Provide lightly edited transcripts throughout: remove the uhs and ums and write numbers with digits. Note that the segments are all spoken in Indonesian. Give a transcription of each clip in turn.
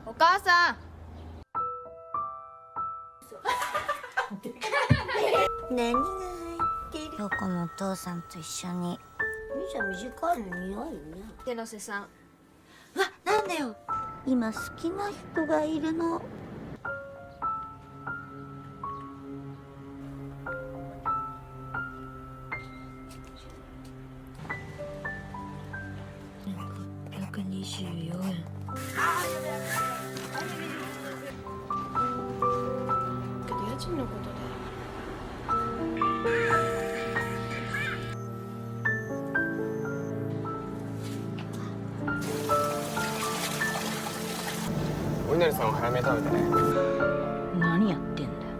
お母さん。何が入ってる？京子もお父さんと一緒に。じゃ短いの似合うよね。手の瀬さん。わ、なんだよ。今好きな人がいるの。124円。けど家賃のことで。お稲荷さんは早めに食べてね。何やってんだよ。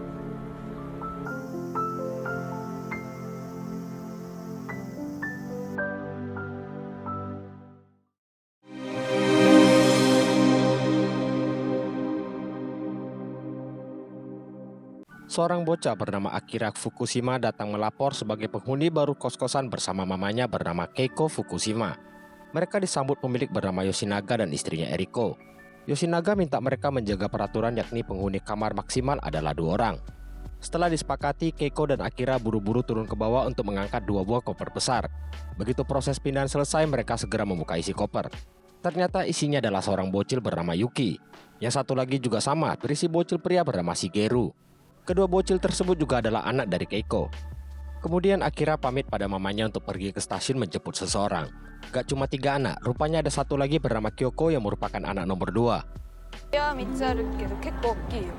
Seorang bocah bernama Akira Fukushima datang melapor sebagai penghuni baru kos-kosan bersama mamanya bernama Keiko Fukushima. Mereka disambut pemilik bernama Yoshinaga dan istrinya Eriko. Yoshinaga minta mereka menjaga peraturan, yakni penghuni kamar maksimal adalah 2 orang. Setelah disepakati, Keiko dan Akira buru-buru turun ke bawah untuk mengangkat 2 buah koper besar. Begitu proses pindahan selesai, mereka segera membuka isi koper. Ternyata isinya adalah seorang bocil bernama Yuki. Yang satu lagi juga sama, berisi bocil pria bernama Shigeru. Kedua bocil tersebut juga adalah anak dari Keiko. Kemudian Akira pamit pada mamanya untuk pergi ke stasiun menjemput seseorang. Gak cuma 3 anak, rupanya ada satu lagi bernama Kyoko yang merupakan anak nomor 2. いや3つあるけど結構大きいよ。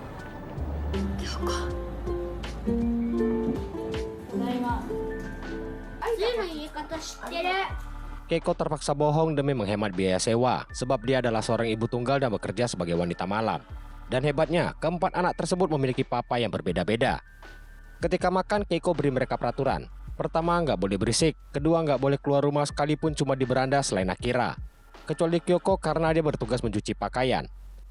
Keiko terpaksa bohong demi menghemat biaya sewa, sebab dia adalah seorang ibu tunggal dan bekerja sebagai wanita malam. Dan hebatnya, keempat anak tersebut memiliki papa yang berbeda-beda. Ketika makan, Keiko beri mereka peraturan. Pertama, nggak boleh berisik. Kedua, nggak boleh keluar rumah sekalipun cuma di beranda selain Akira. Kecuali Kyoko karena dia bertugas mencuci pakaian.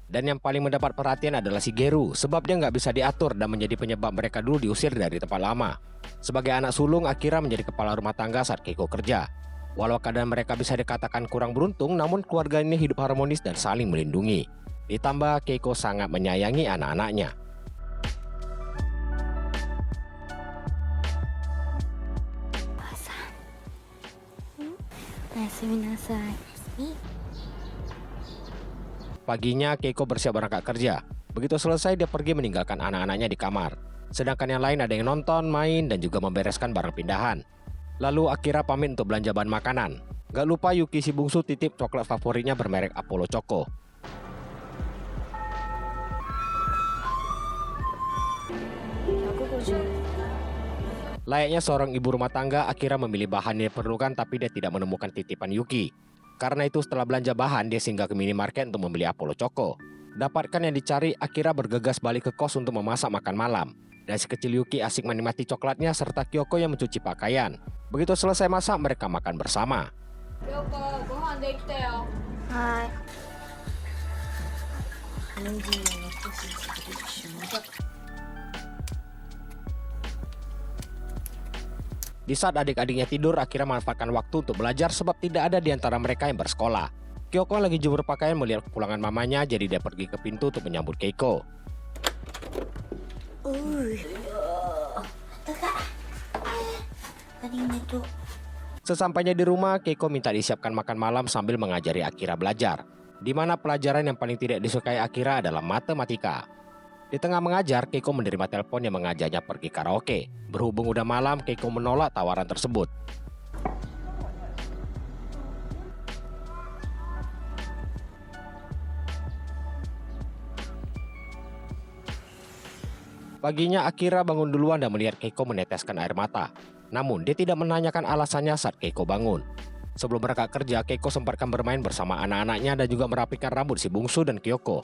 Dan yang paling mendapat perhatian adalah Shigeru, sebab dia nggak bisa diatur dan menjadi penyebab mereka dulu diusir dari tempat lama. Sebagai anak sulung, Akira menjadi kepala rumah tangga saat Keiko kerja. Walau keadaan mereka bisa dikatakan kurang beruntung, namun keluarga ini hidup harmonis dan saling melindungi. Ditambah Keiko sangat menyayangi anak-anaknya. Paginya Keiko bersiap berangkat kerja. Begitu selesai dia pergi meninggalkan anak-anaknya di kamar. Sedangkan yang lain ada yang nonton, main, dan juga membereskan barang pindahan. Lalu Akira pamit untuk belanja bahan makanan. Gak lupa Yuki si bungsu titip coklat favoritnya bermerek Apollo Choco. Layaknya seorang ibu rumah tangga, Akira memilih bahan yang diperlukan tapi dia tidak menemukan titipan Yuki. Karena itu setelah belanja bahan, dia singgah ke minimarket untuk membeli Apollo Choco. Dapatkan yang dicari, Akira bergegas balik ke kos untuk memasak makan malam. Dan si kecil Yuki asik menikmati coklatnya serta Kyoko yang mencuci pakaian. Begitu selesai masak, mereka makan bersama. Kyoko, gohan dekita yo. Hai. Di saat adik-adiknya tidur, Akira memanfaatkan waktu untuk belajar sebab tidak ada di antara mereka yang bersekolah. Kyoko lagi jemur pakaian melihat kepulangan mamanya, jadi dia pergi ke pintu untuk menyambut Keiko. Sesampainya di rumah, Keiko minta disiapkan makan malam sambil mengajari Akira belajar. Di mana pelajaran yang paling tidak disukai Akira adalah matematika. Di tengah mengajar, Keiko menerima telepon yang mengajaknya pergi karaoke. Berhubung udah malam, Keiko menolak tawaran tersebut. Paginya Akira bangun duluan dan melihat Keiko meneteskan air mata. Namun dia tidak menanyakan alasannya saat Keiko bangun. Sebelum berangkat kerja, Keiko sempatkan bermain bersama anak-anaknya dan juga merapikan rambut si bungsu dan Kyoko.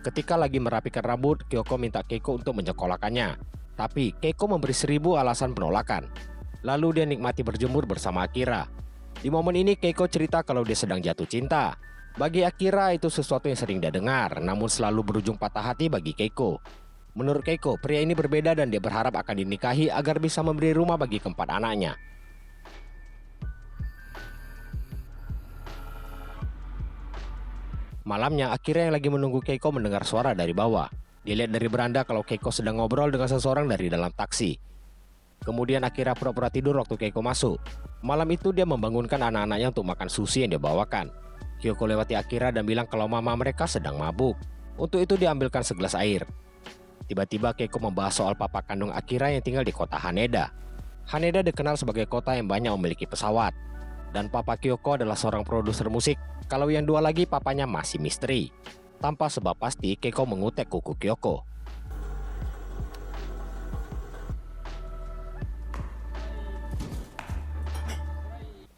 Ketika lagi merapikan rambut, Kyoko minta Keiko untuk menyekolahkannya. Tapi Keiko memberi 1000 alasan penolakan. Lalu dia nikmati berjemur bersama Akira. Di momen ini Keiko cerita kalau dia sedang jatuh cinta. Bagi Akira itu sesuatu yang sering dia dengar, namun selalu berujung patah hati bagi Keiko. Menurut Keiko, pria ini berbeda dan dia berharap akan dinikahi agar bisa memberi rumah bagi keempat anaknya. Malamnya, Akira yang lagi menunggu Keiko mendengar suara dari bawah. Dia lihat dari beranda kalau Keiko sedang ngobrol dengan seseorang dari dalam taksi. Kemudian Akira pura-pura tidur waktu Keiko masuk. Malam itu dia membangunkan anak-anaknya untuk makan sushi yang dia bawakan. Kyoko lewati Akira dan bilang kalau mama mereka sedang mabuk. Untuk itu dia ambilkan segelas air. Tiba-tiba Keiko membahas soal papa kandung Akira yang tinggal di kota Haneda. Haneda dikenal sebagai kota yang banyak memiliki pesawat. Dan papa Kyoko adalah seorang produser musik. Kalau yang dua lagi papanya masih misteri. Tanpa sebab pasti, Keiko mengutek kuku Kyoko.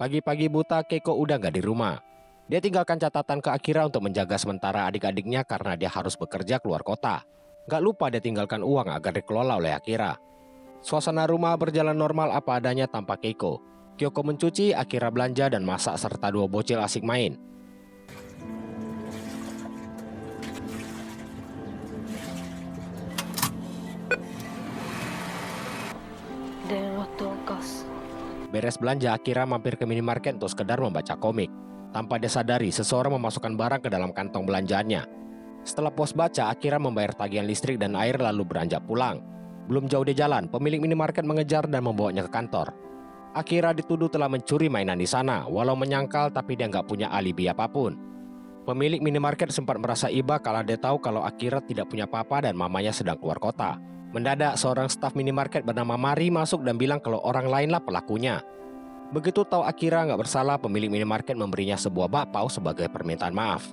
Pagi-pagi buta, Keiko udah gak di rumah. Dia tinggalkan catatan ke Akira untuk menjaga sementara adik-adiknya karena dia harus bekerja keluar kota. Gak lupa dia tinggalkan uang agar dikelola oleh Akira. Suasana rumah berjalan normal apa adanya tanpa Keiko. Kyoko mencuci, Akira belanja dan masak serta dua bocil asik main. Beres belanja, Akira mampir ke minimarket untuk sekedar membaca komik. Tanpa dia sadari, seseorang memasukkan barang ke dalam kantong belanjaannya. Setelah puas baca, Akira membayar tagihan listrik dan air lalu beranjak pulang. Belum jauh di jalan, pemilik minimarket mengejar dan membawanya ke kantor. Akira dituduh telah mencuri mainan di sana, walau menyangkal tapi dia nggak punya alibi apapun. Pemilik minimarket sempat merasa iba kalau dia tahu kalau Akira tidak punya papa dan mamanya sedang keluar kota. Mendadak seorang staf minimarket bernama Mari masuk dan bilang kalau orang lainlah pelakunya. Begitu tahu Akira nggak bersalah, pemilik minimarket memberinya sebuah bakpao sebagai permintaan maaf.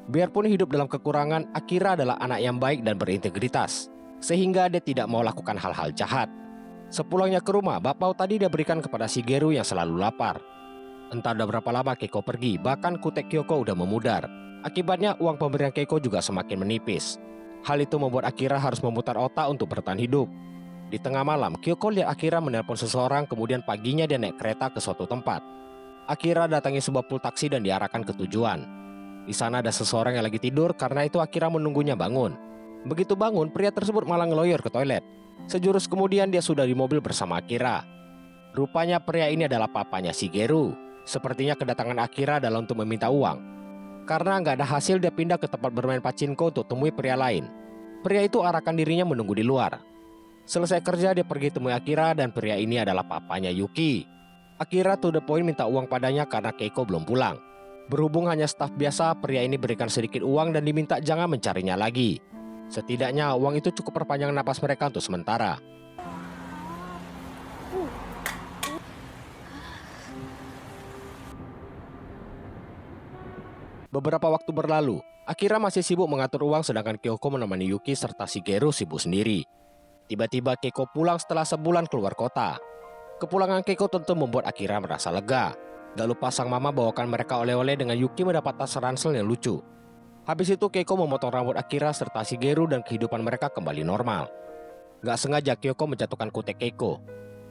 Biarpun hidup dalam kekurangan, Akira adalah anak yang baik dan berintegritas, sehingga dia tidak mau lakukan hal-hal jahat. Sepulangnya ke rumah, bakpao tadi dia berikan kepada Shigeru yang selalu lapar. Entah udah berapa lama Keiko pergi, bahkan kutek Kyoko udah memudar. Akibatnya uang pemberian Keiko juga semakin menipis. Hal itu membuat Akira harus memutar otak untuk bertahan hidup. Di tengah malam, Kyoko lihat Akira menelpon seseorang, kemudian paginya dia naik kereta ke suatu tempat. Akira datangi sebuah pool taksi dan diarahkan ke tujuan. Di sana ada seseorang yang lagi tidur, karena itu Akira menunggunya bangun. Begitu bangun, pria tersebut malah ngeloyor ke toilet. Sejurus kemudian dia sudah di mobil bersama Akira. Rupanya pria ini adalah papanya Shigeru. Sepertinya kedatangan Akira adalah untuk meminta uang. Karena nggak ada hasil, dia pindah ke tempat bermain pachinko untuk temui pria lain. Pria itu arahkan dirinya menunggu di luar. Selesai kerja, dia pergi temui Akira dan pria ini adalah papanya Yuki. Akira to the point minta uang padanya karena Keiko belum pulang. Berhubung hanya staf biasa, pria ini berikan sedikit uang dan diminta jangan mencarinya lagi. Setidaknya uang itu cukup perpanjang napas mereka untuk sementara. Beberapa waktu berlalu, Akira masih sibuk mengatur uang sedangkan Kyoko menemani Yuki serta Shigeru sibuk sendiri. Tiba-tiba Keiko pulang setelah sebulan keluar kota. Kepulangan Keiko tentu membuat Akira merasa lega. Gak lupa sang mama bawakan mereka oleh-oleh dengan Yuki mendapat tas ransel yang lucu. Habis itu Keiko memotong rambut Akira serta Shigeru dan kehidupan mereka kembali normal. Gak sengaja Kyoko menjatuhkan kutek Keiko.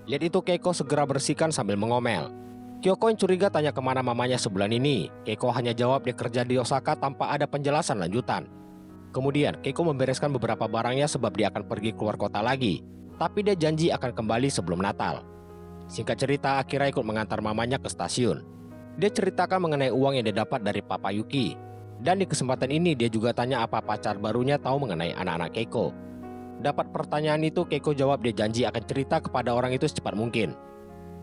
Lihat itu Keiko segera bersihkan sambil mengomel. Kyoko yang curiga tanya kemana mamanya sebulan ini. Keiko hanya jawab dia kerja di Osaka tanpa ada penjelasan lanjutan. Kemudian Keiko membereskan beberapa barangnya sebab dia akan pergi keluar kota lagi. Tapi dia janji akan kembali sebelum Natal. Singkat cerita, Akira ikut mengantar mamanya ke stasiun. Dia ceritakan mengenai uang yang dia dapat dari Papa Yuki. Dan di kesempatan ini dia juga tanya apa pacar barunya tahu mengenai anak-anak Keiko. Dapat pertanyaan itu, Keiko jawab dia janji akan cerita kepada orang itu secepat mungkin.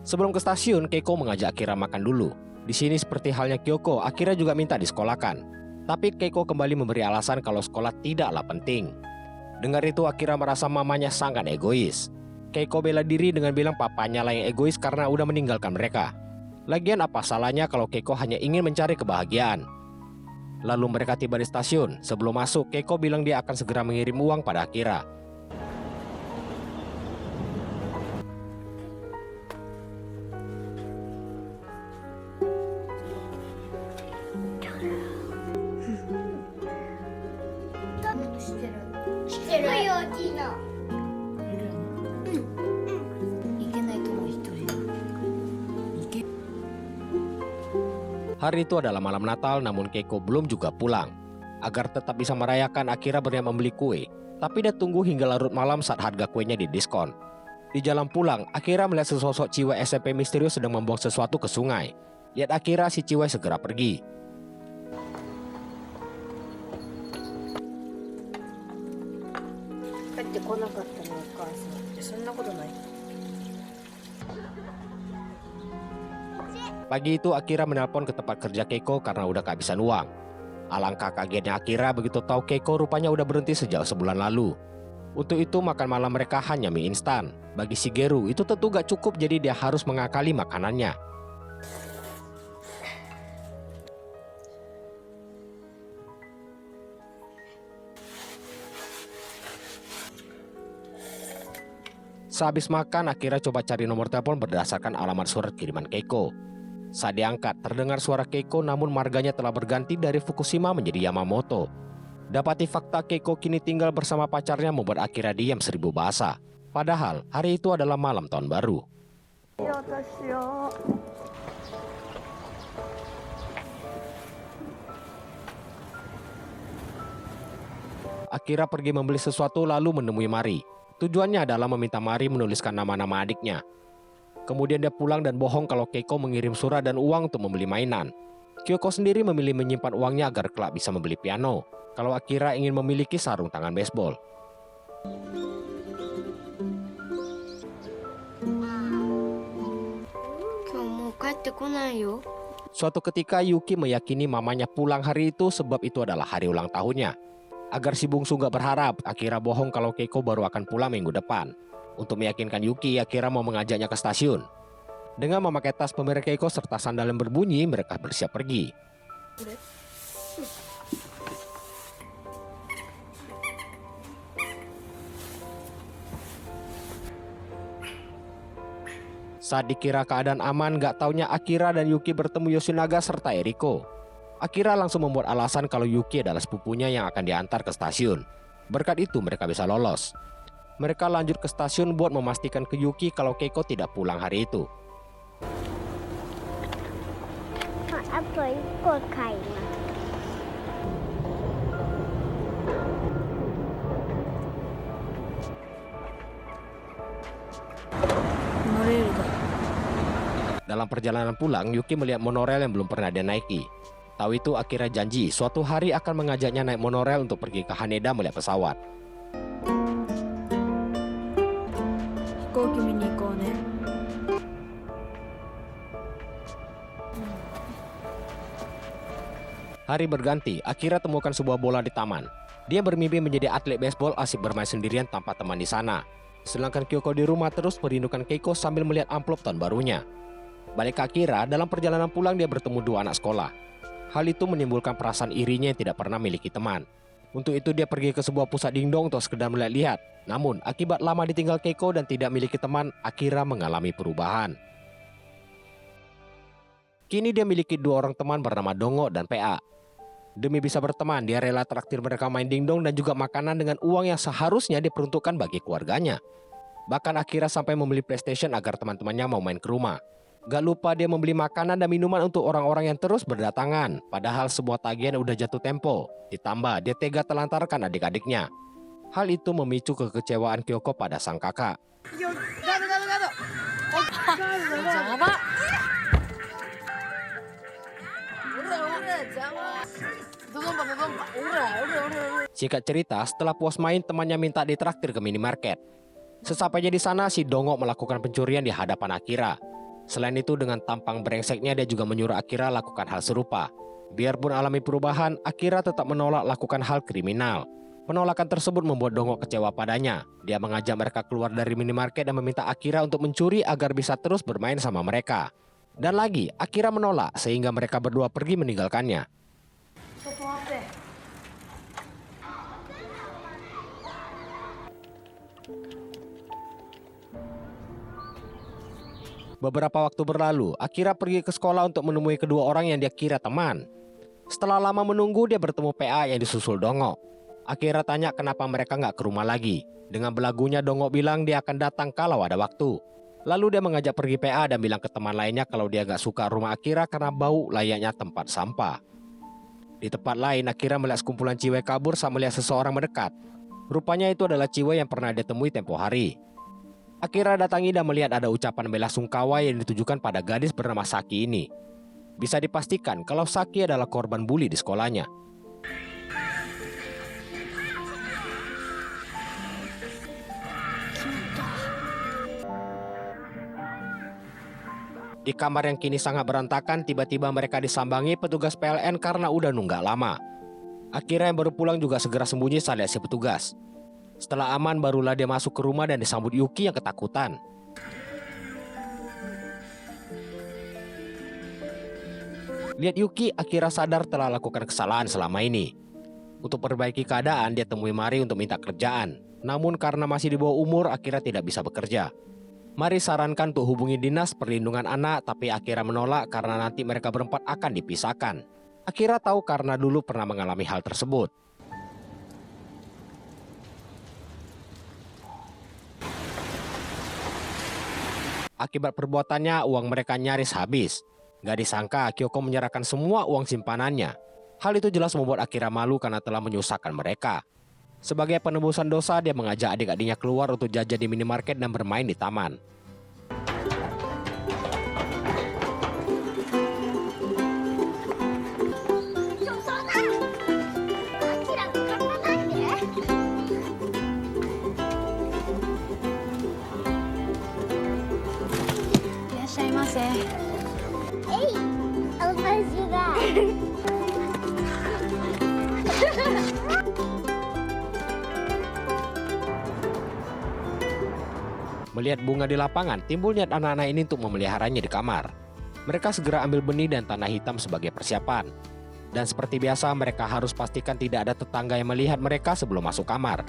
Sebelum ke stasiun, Keiko mengajak Akira makan dulu. Di sini seperti halnya Kyoko, Akira juga minta disekolahkan. Tapi Keiko kembali memberi alasan kalau sekolah tidaklah penting. Dengar itu, Akira merasa mamanya sangat egois. Keiko bela diri dengan bilang papanya lah yang egois karena udah meninggalkan mereka. Lagian apa salahnya kalau Keiko hanya ingin mencari kebahagiaan. Lalu mereka tiba di stasiun. Sebelum masuk, Keiko bilang dia akan segera mengirim uang pada Akira. Hari itu adalah malam Natal, namun Keiko belum juga pulang. Agar tetap bisa merayakan, Akira berniat membeli kue. Tapi dia tunggu hingga larut malam saat harga kuenya didiskon. Di jalan pulang, Akira melihat sesosok ciwek SMP misterius sedang membuang sesuatu ke sungai. Lihat Akira, si ciwek segera pergi. ってこなかったのお母さん。そんなことない。 Pagi itu Akira menelpon ke tempat kerja Keiko karena udah kehabisan uang. Alangkah kagetnya Akira begitu tahu Keiko rupanya udah berhenti sejak sebulan lalu. Untuk itu makan malam mereka hanya mie instan. Bagi Shigeru itu tentu gak cukup, jadi dia harus mengakali makanannya. Sehabis makan, Akira coba cari nomor telepon berdasarkan alamat surat kiriman Keiko. Saat diangkat, terdengar suara Keiko, namun marganya telah berganti dari Fukushima menjadi Yamamoto. Dapati fakta Keiko kini tinggal bersama pacarnya membuat Akira diam seribu bahasa. Padahal hari itu adalah malam tahun baru. Akira pergi membeli sesuatu lalu menemui Mari. Tujuannya adalah meminta Mari menuliskan nama-nama adiknya. Kemudian dia pulang dan bohong kalau Keiko mengirim surat dan uang untuk membeli mainan. Kyoko sendiri memilih menyimpan uangnya agar kelak bisa membeli piano. Kalau Akira ingin memiliki sarung tangan baseball. Suatu ketika Yuki meyakini mamanya pulang hari itu sebab itu adalah hari ulang tahunnya. Agar si bungsu gak berharap, Akira bohong kalau Keiko baru akan pulang minggu depan. Untuk meyakinkan Yuki, Akira mau mengajaknya ke stasiun. Dengan memakai tas pemerek Keiko serta sandal yang berbunyi, mereka bersiap pergi. Saat dikira keadaan aman, gak taunya Akira dan Yuki bertemu Yoshinaga serta Eriko. Akira langsung membuat alasan kalau Yuki adalah sepupunya yang akan diantar ke stasiun. Berkat itu mereka bisa lolos. Mereka lanjut ke stasiun buat memastikan ke Yuki kalau Keiko tidak pulang hari itu. Apa ikut kayaknya? Dalam perjalanan pulang, Yuki melihat monorel yang belum pernah dia naiki. Tahu itu Akira janji suatu hari akan mengajaknya naik monorel untuk pergi ke Haneda melihat pesawat. Hari berganti, Akira temukan sebuah bola di taman. Dia bermimpi menjadi atlet baseball asik bermain sendirian tanpa teman di sana. Sedangkan Kyoko di rumah terus merindukan Keiko sambil melihat amplop tahun barunya. Balik ke Akira, dalam perjalanan pulang dia bertemu dua anak sekolah. Hal itu menimbulkan perasaan irinya yang tidak pernah miliki teman. Untuk itu dia pergi ke sebuah pusat dingdong untuk sekedar melihat-lihat. Namun akibat lama ditinggal Keiko dan tidak memiliki teman, Akira mengalami perubahan. Kini dia memiliki dua orang teman bernama Dongo dan PA. Demi bisa berteman, dia rela traktir mereka main dingdong dan juga makanan dengan uang yang seharusnya diperuntukkan bagi keluarganya. Bahkan Akira sampai membeli PlayStation agar teman-temannya mau main ke rumah. Gak lupa dia membeli makanan dan minuman untuk orang-orang yang terus berdatangan. Padahal semua tagihan udah jatuh tempo. Ditambah dia tega telantarkan adik-adiknya. Hal itu memicu kekecewaan Kyoko pada sang kakak. Singkat cerita, setelah puas main, temannya minta ditraktir ke minimarket. Sesampainya di sana, si Dongo melakukan pencurian di hadapan Akira. Selain itu, dengan tampang brengseknya dia juga menyuruh Akira lakukan hal serupa. Biarpun alami perubahan, Akira tetap menolak lakukan hal kriminal. Penolakan tersebut membuat Dongo kecewa padanya. Dia mengajak mereka keluar dari minimarket dan meminta Akira untuk mencuri agar bisa terus bermain sama mereka. Dan lagi, Akira menolak sehingga mereka berdua pergi meninggalkannya. Beberapa waktu berlalu, Akira pergi ke sekolah untuk menemui kedua orang yang dia kira teman. Setelah lama menunggu, dia bertemu PA yang disusul Dongo. Akira tanya kenapa mereka nggak ke rumah lagi. Dengan belagunya, Dongo bilang dia akan datang kalau ada waktu. Lalu dia mengajak pergi PA dan bilang ke teman lainnya kalau dia nggak suka rumah Akira karena bau layaknya tempat sampah. Di tempat lain, Akira melihat sekumpulan ciwe kabur saat melihat seseorang mendekat. Rupanya itu adalah ciwe yang pernah dia temui tempo hari. Akira datangi dan melihat ada ucapan bela sungkawa yang ditujukan pada gadis bernama Saki ini. Bisa dipastikan kalau Saki adalah korban bully di sekolahnya. Di kamar yang kini sangat berantakan, tiba-tiba mereka disambangi petugas PLN karena udah nunggak lama. Akira yang baru pulang juga segera sembunyi saat lihat si petugas. Setelah aman, barulah dia masuk ke rumah dan disambut Yuki yang ketakutan. Lihat Yuki, Akira sadar telah lakukan kesalahan selama ini. Untuk perbaiki keadaan, dia temui Mari untuk minta kerjaan. Namun karena masih di bawah umur, Akira tidak bisa bekerja. Mari sarankan untuk hubungi Dinas Perlindungan Anak, tapi Akira menolak karena nanti mereka berempat akan dipisahkan. Akira tahu karena dulu pernah mengalami hal tersebut. Akibat perbuatannya, uang mereka nyaris habis. Gak disangka Kyoko menyerahkan semua uang simpanannya. Hal itu jelas membuat Akira malu karena telah menyusahkan mereka. Sebagai penebusan dosa, dia mengajak adik-adiknya keluar untuk jajan di minimarket dan bermain di taman. Lepas juga. Melihat bunga di lapangan, timbul niat anak-anak ini untuk memeliharanya di kamar. Mereka segera ambil benih dan tanah hitam sebagai persiapan. Dan seperti biasa, mereka harus pastikan tidak ada tetangga yang melihat mereka sebelum masuk kamar.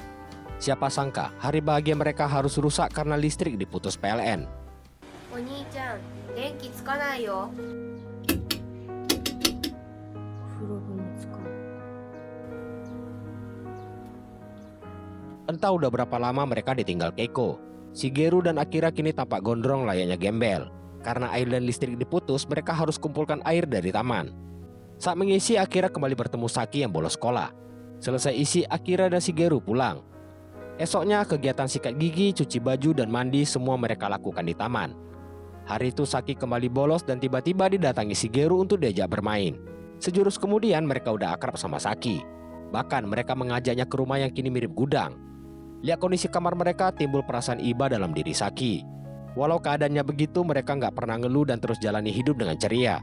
Siapa sangka, hari bahagia mereka harus rusak karena listrik diputus PLN. お兄ちゃん、電気つかないよ。風呂分もつかない。 Entah udah berapa lama mereka ditinggal Keiko. Shigeru dan Akira kini tampak gondrong layaknya gembel. Karena air dan listrik diputus, mereka harus kumpulkan air dari taman. Saat mengisi, Akira kembali bertemu Saki yang bolos sekolah. Selesai isi, Akira dan Shigeru pulang. Esoknya, kegiatan sikat gigi, cuci baju, dan mandi semua mereka lakukan di taman. Hari itu Saki kembali bolos dan tiba-tiba didatangi Shigeru untuk diajak bermain. Sejurus kemudian mereka udah akrab sama Saki. Bahkan mereka mengajaknya ke rumah yang kini mirip gudang. Lihat kondisi kamar mereka, timbul perasaan iba dalam diri Saki. Walau keadaannya begitu, mereka nggak pernah ngeluh dan terus jalani hidup dengan ceria.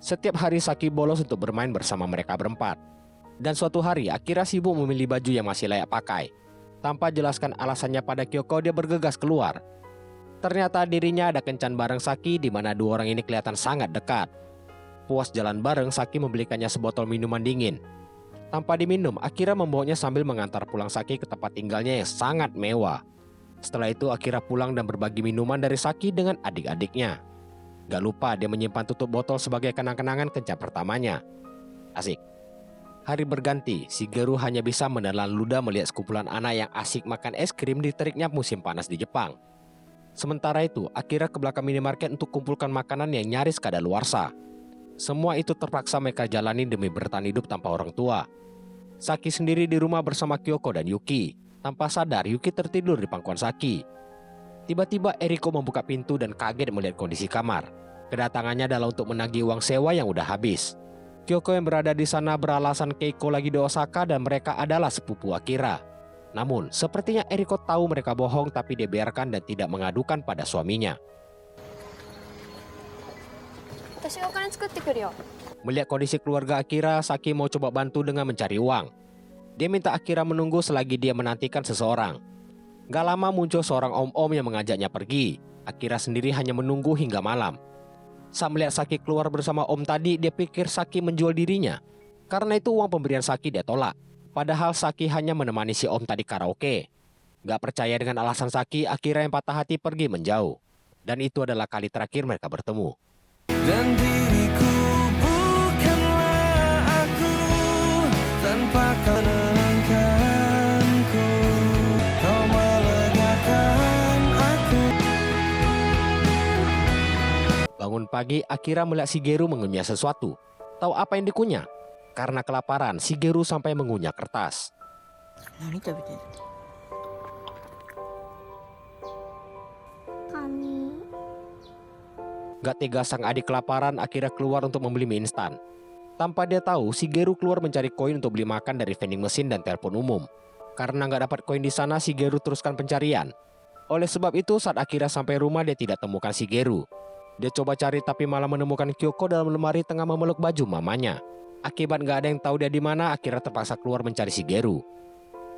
Setiap hari Saki bolos untuk bermain bersama mereka berempat. Dan suatu hari, Akira sibuk memilih baju yang masih layak pakai. Tanpa jelaskan alasannya pada Kyoko, dia bergegas keluar. Ternyata dirinya ada kencan bareng Saki, di mana dua orang ini kelihatan sangat dekat. Puas jalan bareng, Saki membelikannya sebotol minuman dingin. Tanpa diminum, Akira membawanya sambil mengantar pulang Saki ke tempat tinggalnya yang sangat mewah. Setelah itu, Akira pulang dan berbagi minuman dari Saki dengan adik-adiknya. Gak lupa dia menyimpan tutup botol sebagai kenang-kenangan kencan pertamanya. Asik. Hari berganti, Shigeru hanya bisa menelan ludah melihat sekumpulan anak yang asik makan es krim di teriknya musim panas di Jepang. Sementara itu, Akira ke belakang minimarket untuk kumpulkan makanan yang nyaris kadaluarsa. Semua itu terpaksa mereka jalani demi bertahan hidup tanpa orang tua. Saki sendiri di rumah bersama Kyoko dan Yuki. Tanpa sadar, Yuki tertidur di pangkuan Saki. Tiba-tiba Eriko membuka pintu dan kaget melihat kondisi kamar. Kedatangannya adalah untuk menagih uang sewa yang udah habis. Kyoko yang berada di sana beralasan Keiko lagi di Osaka dan mereka adalah sepupu Akira. Namun, sepertinya Eriko tahu mereka bohong tapi dia biarkan dan tidak mengadukan pada suaminya. Melihat kondisi keluarga Akira, Saki mau coba bantu dengan mencari uang. Dia minta Akira menunggu selagi dia menantikan seseorang. Gak lama muncul seorang om-om yang mengajaknya pergi. Akira sendiri hanya menunggu hingga malam. Saat melihat Saki keluar bersama om tadi, dia pikir Saki menjual dirinya. Karena itu uang pemberian Saki dia tolak. Padahal Saki hanya menemani si om tadi karaoke. Gak percaya dengan alasan Saki, Akira yang patah hati pergi menjauh. Dan itu adalah kali terakhir mereka bertemu. Dan diriku bukanlah aku tanpa kau menenangkanku, kau melegakan aku. Bangun pagi, Akira melihat Shigeru mengunyah sesuatu. Tahu apa yang dikunyah? Karena kelaparan, Shigeru sampai mengunyah kertas. Kami. Gak tega sang adik kelaparan, Akira keluar untuk membeli mie instan. Tanpa dia tahu, Shigeru keluar mencari koin untuk beli makan dari vending mesin dan telepon umum. Karena nggak dapat koin di sana, Shigeru teruskan pencarian. Oleh sebab itu, saat Akira sampai rumah dia tidak temukan Shigeru. Dia coba cari tapi malah menemukan Kyoko dalam lemari tengah memeluk baju mamanya. Akibat nggak ada yang tahu dia di mana, Akira terpaksa keluar mencari Shigeru.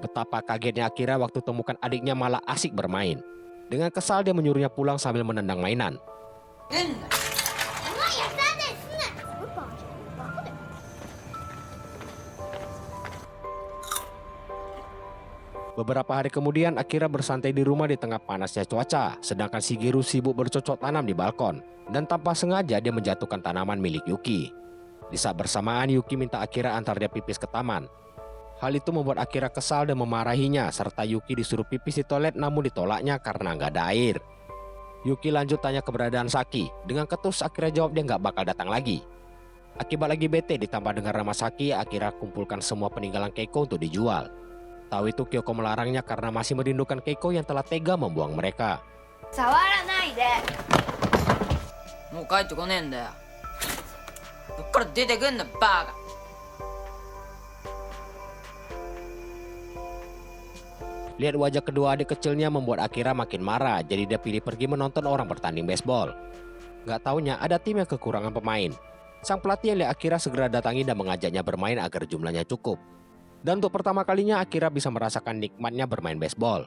Betapa kagetnya Akira waktu temukan adiknya malah asik bermain. Dengan kesal dia menyuruhnya pulang sambil menendang mainan. Beberapa hari kemudian Akira bersantai di rumah di tengah panasnya cuaca, sedangkan Shigeru sibuk bercocok tanam di balkon. Dan tanpa sengaja dia menjatuhkan tanaman milik Yuki. Di saat bersamaan Yuki minta Akira antar dia pipis ke taman. Hal itu membuat Akira kesal dan memarahinya, serta Yuki disuruh pipis di toilet namun ditolaknya karena nggak ada air. Yuki lanjut tanya keberadaan Saki. Dengan ketus Akira jawab dia nggak bakal datang lagi. Akibat lagi bete ditambah dengan nama Saki, Akira kumpulkan semua peninggalan Keiko untuk dijual. Tahu itu Kyoko melarangnya karena masih merindukan Keiko yang telah tega membuang mereka. 触らないで。もう帰ってこねえんだよ。どっから出てくんだバカ。 Lihat wajah kedua adik kecilnya membuat Akira makin marah, jadi dia pilih pergi menonton orang bertanding baseball. Gak taunya ada tim yang kekurangan pemain. Sang pelatih yang lihat Akira segera datangi dan mengajaknya bermain agar jumlahnya cukup. Dan untuk pertama kalinya Akira bisa merasakan nikmatnya bermain baseball.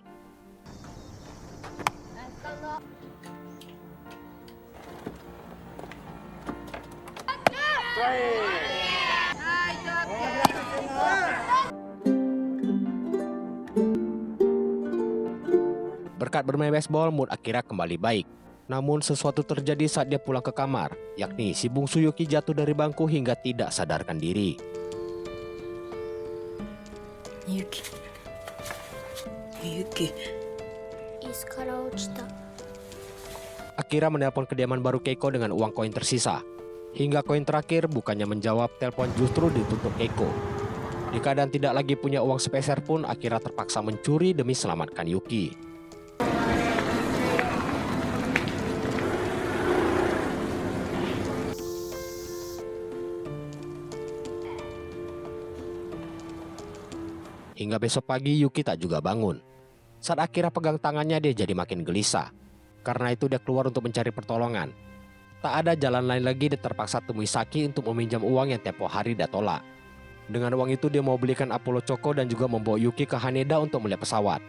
Berkat bermain baseball, mood Akira kembali baik. Namun sesuatu terjadi saat dia pulang ke kamar, yakni si bungsu Yuki jatuh dari bangku hingga tidak sadarkan diri. Yuki. Yuki. 椅子から落ちた。 Akira menelpon kediaman baru Keiko dengan uang koin tersisa. Hingga koin terakhir bukannya menjawab, telepon justru ditutup Keiko. Di keadaan tidak lagi punya uang sepeser pun, Akira terpaksa mencuri demi selamatkan Yuki. Hingga besok pagi Yuki tak juga bangun. Saat Akira pegang tangannya dia jadi makin gelisah. Karena itu dia keluar untuk mencari pertolongan. Tak ada jalan lain lagi, dia terpaksa temui Saki untuk meminjam uang yang tempo hari dia tolak. Dengan uang itu dia mau belikan Apollo Choco dan juga membawa Yuki ke Haneda untuk melihat pesawat.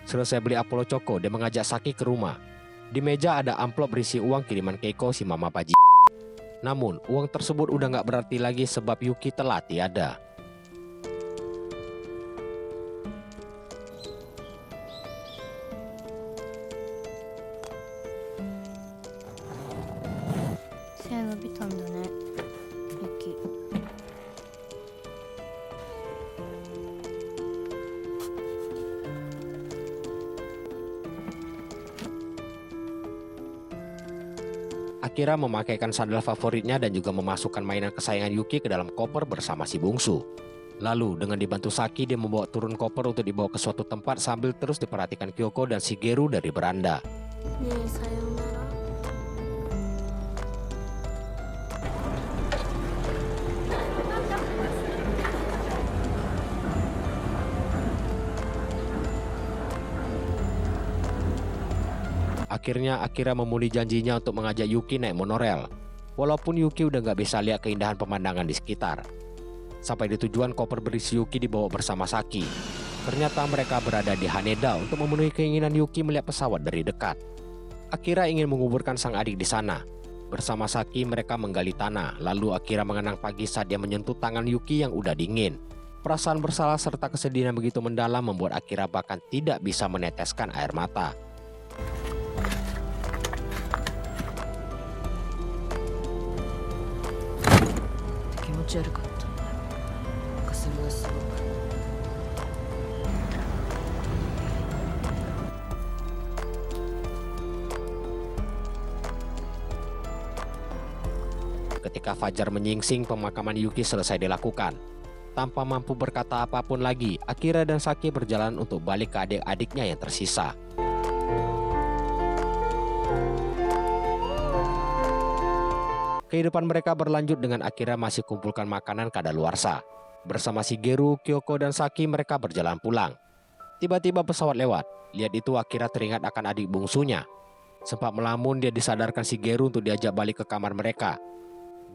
Selesai beli Apollo Choco, dia mengajak Saki ke rumah. Di meja ada amplop berisi uang kiriman Keiko si mama Paji. Namun uang tersebut udah gak berarti lagi sebab Yuki telah tiada. Akira memakaikan sandal favoritnya dan juga memasukkan mainan kesayangan Yuki ke dalam koper bersama si bungsu. Lalu dengan dibantu Saki dia membawa turun koper untuk dibawa ke suatu tempat sambil terus diperhatikan Kyoko dan Shigeru dari beranda. Akhirnya Akira memulih janjinya untuk mengajak Yuki naik monorel. Walaupun Yuki udah gak bisa lihat keindahan pemandangan di sekitar. Sampai di tujuan, koper berisi Yuki dibawa bersama Saki. Ternyata mereka berada di Haneda untuk memenuhi keinginan Yuki melihat pesawat dari dekat. Akira ingin menguburkan sang adik di sana. Bersama Saki mereka menggali tanah. Lalu Akira mengenang pagi saat dia menyentuh tangan Yuki yang udah dingin. Perasaan bersalah serta kesedihan yang begitu mendalam membuat Akira bahkan tidak bisa meneteskan air mata. Ketika fajar menyingsing, pemakaman Yuki selesai dilakukan. Tanpa mampu berkata apapun lagi, Akira dan Saki berjalan untuk balik ke adik-adiknya yang tersisa. Kehidupan mereka berlanjut dengan Akira masih kumpulkan makanan kadaluarsa. Bersama Shigeru, Kyoko, dan Saki mereka berjalan pulang. Tiba-tiba pesawat lewat. Lihat itu Akira teringat akan adik bungsunya. Sempat melamun dia disadarkan Shigeru untuk diajak balik ke kamar mereka.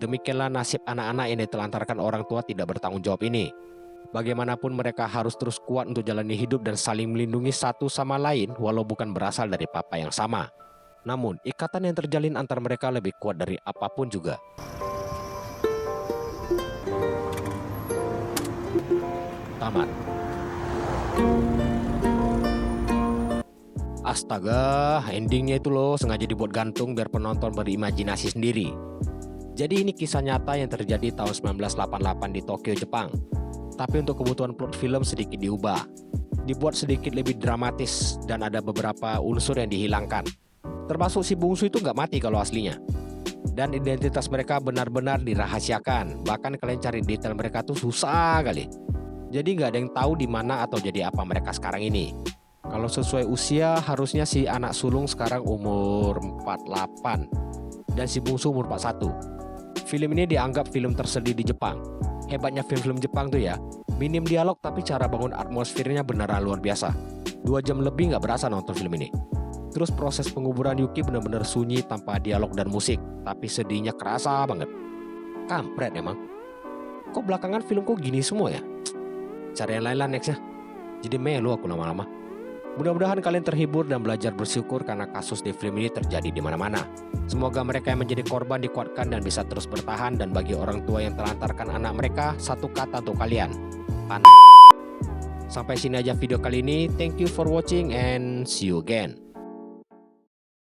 Demikianlah nasib anak-anak yang ditelantarkan orang tua tidak bertanggung jawab ini. Bagaimanapun mereka harus terus kuat untuk jalani hidup dan saling melindungi satu sama lain walau bukan berasal dari papa yang sama. Namun, ikatan yang terjalin antar mereka lebih kuat dari apapun juga. Tamat. Astaga, endingnya itu loh sengaja dibuat gantung biar penonton berimajinasi sendiri. Jadi ini kisah nyata yang terjadi tahun 1988 di Tokyo, Jepang. Tapi untuk kebutuhan plot film sedikit diubah. Dibuat sedikit lebih dramatis dan ada beberapa unsur yang dihilangkan. Termasuk si bungsu itu nggak mati kalau aslinya. Dan identitas mereka benar-benar dirahasiakan. Bahkan kalian cari detail mereka tuh susah kali. Jadi nggak ada yang tahu di mana atau jadi apa mereka sekarang ini. Kalau sesuai usia harusnya si anak sulung sekarang umur 48 dan si bungsu umur 41. Film ini dianggap film tersedih di Jepang. Hebatnya film-film Jepang tuh ya, minim dialog tapi cara bangun atmosfernya beneran luar biasa. 2 jam lebih nggak berasa nonton film ini. Terus proses penguburan Yuki benar-benar sunyi tanpa dialog dan musik, tapi sedihnya kerasa banget. Kampret emang. Kok belakangan filmku gini semua ya? Cari yang lain lah next ya. Jadi melu aku lama-lama. Mudah-mudahan kalian terhibur dan belajar bersyukur karena kasus di film ini terjadi di mana-mana. Semoga mereka yang menjadi korban dikuatkan dan bisa terus bertahan, dan bagi orang tua yang telantarkan anak mereka, satu kata untuk kalian. Sampai sini aja video kali ini. Thank you for watching and see you again.